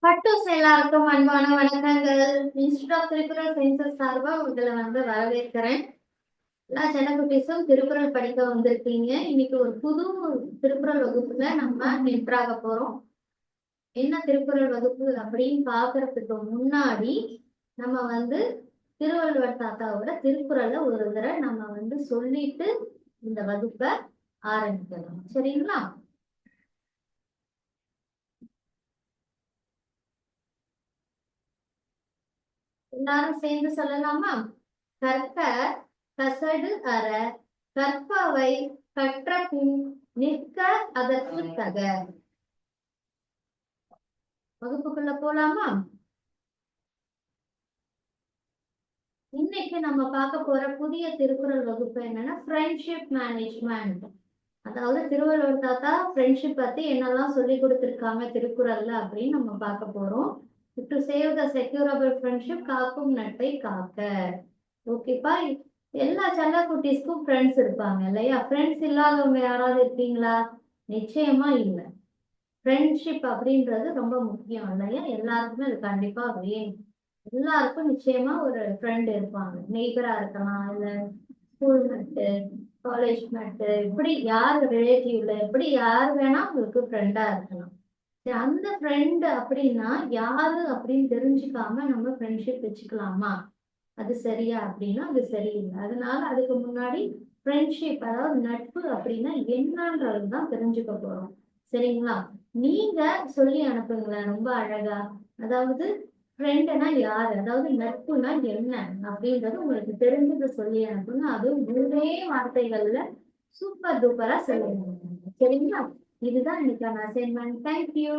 பட்டூஸ் எல்லாருக்கும் அன்பான வணக்கங்கள். இன்ஸ்டியூட் ஆஃப் திருக்குறள் சயின்சஸ் சார்பா உங்களை வரவேற்கிறேன். எல்லா செல்லக்குட்டீஸும் திருக்குறள் படிக்க வந்திருக்கீங்க. இன்னைக்கு ஒரு புது திருக்குறள் வகுப்புல நம்ம நின்றாக போறோம். என்ன திருக்குறள் வகுப்பு அப்படின்னு பாக்குறதுக்கு முன்னாடி நம்ம திருவள்ளுவர் தாத்தாவோட திருக்குறளை ஒரு தடவை நம்ம சொல்லிட்டு இந்த வகுப்பை ஆரம்பிக்கலாம். சரிங்களா? எல்லாரும் சேர்ந்து சொல்லலாமா? கற்க கசடு அற கற்பவை கற்ற பின் நிற்க அதற்கு தக. வகுப்புக்குள்ள போலாமா? இன்னைக்கு நம்ம பார்க்க போற புதிய திருக்குறள் வகுப்பு என்னன்னா ஃப்ரெண்ட்ஷிப் மேனேஜ்மெண்ட். அதாவது திருவள்ளுவர் தாத்தா ஃப்ரெண்ட்ஷிப் பத்தி என்னெல்லாம் சொல்லி கொடுத்திருக்காங்க திருக்குறள்ல அப்படின்னு நம்ம பார்க்க போறோம். To save the securable friendship, காக்கும் நட்பை காக்க. ஓகேப்பா. எல்லா செல்ல குட்டீஸ்க்கும் ஃப்ரெண்ட்ஸ் இருப்பாங்க இல்லையா? ஃப்ரெண்ட்ஸ் இல்லாதவங்க யாராவது இருக்கீங்களா? நிச்சயமா இல்லை. ஃப்ரெண்ட்ஷிப் அப்படின்றது ரொம்ப முக்கியம் இல்லையா? எல்லாருக்குமே அது கண்டிப்பா வேணும். எல்லாருக்கும் நிச்சயமா ஒரு ஃப்ரெண்ட் இருப்பாங்க. நெய்பரா இருக்கலாம், இல்ல ஸ்கூல் மேட்டு, காலேஜ் மேட்டு, இப்படி யார் ரிலேட்டிவ்ல இப்படி யார் வேணா உங்களுக்கு ஃப்ரெண்டா இருக்கலாம். அந்த ஃப்ரெண்ட் அப்படின்னா யாரு அப்படின்னு தெரிஞ்சுக்காம நம்ம ஃப்ரெண்ட்ஷிப் வச்சுக்கலாமா? அது சரியா அப்படின்னா அது சரியில்லை. அதனால அதுக்கு முன்னாடி ஃப்ரெண்ட்ஷிப், அதாவது நட்பு அப்படின்னா என்னன்றதுதான் தெரிஞ்சுக்க போறோம். சரிங்களா? நீங்க சொல்லி அனுப்புங்களேன் ரொம்ப அழகா. அதாவது ஃப்ரெண்டுனா யாரு, அதாவது நட்புனா என்ன அப்படின்றது உங்களுக்கு தெரிஞ்சதை சொல்லி அனுப்புங்க. அதுவும் மூணே வார்த்தைகள்ல சூப்பர் டூப்பரா சொல்லுங்க. சரிங்களா? இதுதான் இன்னைக்கான அசைன்மெண்ட். தேங்க்யூ.